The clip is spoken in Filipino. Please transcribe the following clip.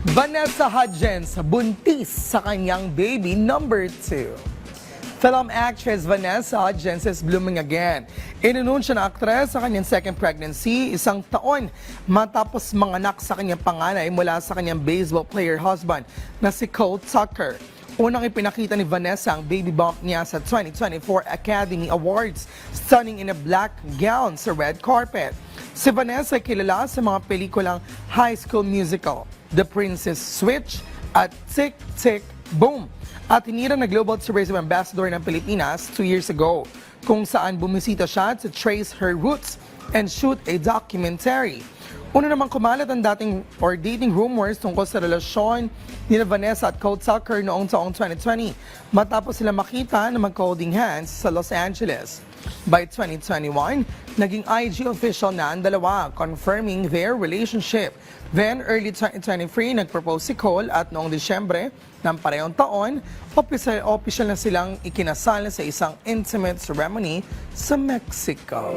Vanessa Hudgens, buntis sa kanyang baby number 2. Film actress Vanessa Hudgens is blooming again. Inununsya na aktres sa kanyang second pregnancy, isang taon matapos manganak sa kanyang panganay mula sa kanyang baseball player husband na si Cole Tucker. Unang ipinakita ni Vanessa ang baby bump niya sa 2024 Academy Awards, stunning in a black gown sa red carpet. Si Vanessa ay kilala sa mga pelikulang High School Musical, The Princess Switch at Tick, Tick, Boom. At hinirang na Global Tourism Ambassador ng Pilipinas 2 years ago, kung saan bumisita siya to trace her roots and shoot a documentary. Una namang kumalat ang dating rumors tungkol sa relasyon ni Vanessa at Cole Tucker noong taong 2020 matapos sila makita na mag-holding hands sa Los Angeles. By 2021, naging IG official na ang dalawa, confirming their relationship. Then, early 2023, nag-propose si Cole at noong Disyembre ng parehong taon, opisyal na silang ikinasal sa isang intimate ceremony sa Mexico.